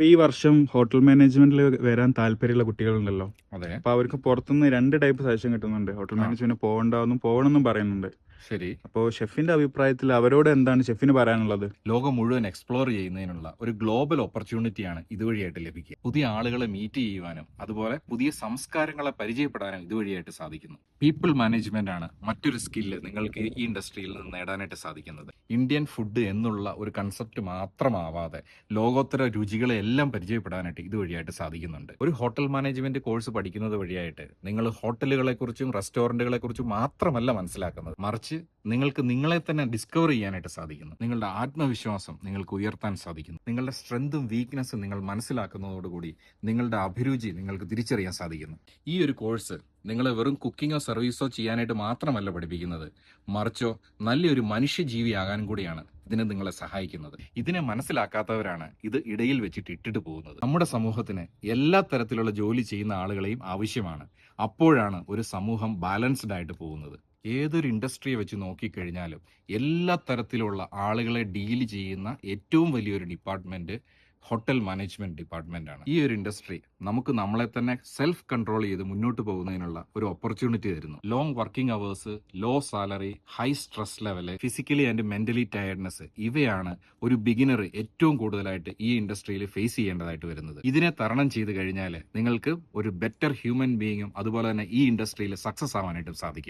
ഇപ്പൊ ഈ വർഷം ഹോട്ടൽ മാനേജ്മെന്റിൽ വരാൻ താല്പര്യമുള്ള കുട്ടികളുണ്ടല്ലോ. അതെ. അപ്പൊ അവർക്ക് പുറത്തുനിന്ന് 2 ടൈപ്പ് സജഷൻ കിട്ടുന്നുണ്ട്. ഹോട്ടൽ ആ. മാനേജ്മെന്റ് പോകണമെന്നും പറയുന്നുണ്ട്. ശരി. അപ്പോൾ ഷെഫിന്റെ അഭിപ്രായത്തിൽ അവരോട് എന്താണ് ഷെഫിന് പറയാനുള്ളത്? ലോകം മുഴുവൻ എക്സ്പ്ലോർ ചെയ്യുന്നതിനുള്ള ഒരു ഗ്ലോബൽ ഓപ്പർച്യൂണിറ്റിയാണ് ഇതുവഴിയായിട്ട് ലഭിക്കുക. പുതിയ ആളുകളെ മീറ്റ് ചെയ്യുവാനും അതുപോലെ പുതിയ സംസ്കാരങ്ങളെ പരിചയപ്പെടാനും ഇതുവഴിയായിട്ട് സാധിക്കുന്നു. പീപ്പിൾ മാനേജ്മെന്റ് ആണ് മറ്റൊരു സ്കില്ല് നിങ്ങൾക്ക് ഈ ഇൻഡസ്ട്രിയിൽ നിന്ന് നേടാനായിട്ട് സാധിക്കുന്നത്. ഇന്ത്യൻ ഫുഡ് എന്നുള്ള ഒരു കൺസെപ്റ്റ് മാത്രമാവാതെ ലോകോത്തര രുചികളെ എല്ലാം പരിചയപ്പെടാനായിട്ട് ഇതുവഴിയായിട്ട് സാധിക്കുന്നുണ്ട്. ഒരു ഹോട്ടൽ മാനേജ്മെന്റ് കോഴ്സ് പഠിക്കുന്നത് വഴിയായിട്ട് നിങ്ങൾ ഹോട്ടലുകളെ കുറിച്ചും റെസ്റ്റോറന്റുകളെ കുറിച്ചും മാത്രമല്ല മനസ്സിലാക്കുന്നത്, മറിച്ച് നിങ്ങൾക്ക് നിങ്ങളെ തന്നെ ഡിസ്കവർ ചെയ്യാനായിട്ട് സാധിക്കുന്നു. നിങ്ങളുടെ ആത്മവിശ്വാസം നിങ്ങൾക്ക് ഉയർത്താൻ സാധിക്കുന്നു. നിങ്ങളുടെ സ്ട്രെങ്തും വീക്ക്നെസ്സും നിങ്ങൾ മനസ്സിലാക്കുന്നതോടുകൂടി നിങ്ങളുടെ അഭിരുചി നിങ്ങൾക്ക് തിരിച്ചറിയാൻ സാധിക്കുന്നു. ഈ ഒരു കോഴ്സ് നിങ്ങളെ വെറും കുക്കിങ്ങോ സർവീസോ ചെയ്യാനായിട്ട് മാത്രമല്ല പഠിപ്പിക്കുന്നത്, മറിച്ചോ നല്ലൊരു മനുഷ്യജീവിയാകാൻ കൂടിയാണ് ഇതിനെ നിങ്ങളെ സഹായിക്കുന്നത്. ഇതിനെ മനസ്സിലാക്കാത്തവരാണ് ഇത് ഇടയിൽ വെച്ചിട്ട് ഇട്ടിട്ട് പോകുന്നത്. നമ്മുടെ സമൂഹത്തിന് എല്ലാ തരത്തിലുള്ള ജോലി ചെയ്യുന്ന ആളുകളെയും ആവശ്യമാണ്. അപ്പോഴാണ് ഒരു സമൂഹം ബാലൻസ്ഡ് ആയിട്ട് പോകുന്നത്. ഏതൊരു ഇൻഡസ്ട്രിയെ വെച്ച് നോക്കിക്കഴിഞ്ഞാലും എല്ലാ തരത്തിലുള്ള ആളുകളെ ഡീൽ ചെയ്യുന്ന ഏറ്റവും വലിയൊരു ഡിപ്പാർട്ട്മെന്റ് ഹോട്ടൽ മാനേജ്മെന്റ് ഡിപ്പാർട്ട്മെന്റ് ആണ്. ഈ ഒരു ഇൻഡസ്ട്രി നമുക്ക് നമ്മളെ തന്നെ സെൽഫ് കൺട്രോൾ ചെയ്ത് മുന്നോട്ട് പോകുന്നതിനുള്ള ഒരു ഓപ്പർച്യൂണിറ്റി തരുന്നു. Long working hours, low salary, high stress level, physically and mentally tiredness, ഇവയാണ് ഒരു ബിഗിനർ ഏറ്റവും കൂടുതലായിട്ട് ഈ ഇൻഡസ്ട്രിയിൽ ഫേസ് ചെയ്യേണ്ടതായിട്ട് വരുന്നത്. ഇതിനെ തരണം ചെയ്ത് കഴിഞ്ഞാൽ നിങ്ങൾക്ക് ഒരു ബെറ്റർ ഹ്യൂമൻ ബീയിങ്ങും അതുപോലെ തന്നെ ഈ ഇൻഡസ്ട്രിയിൽ സക്സസ് ആവാനായിട്ടും സാധിക്കും.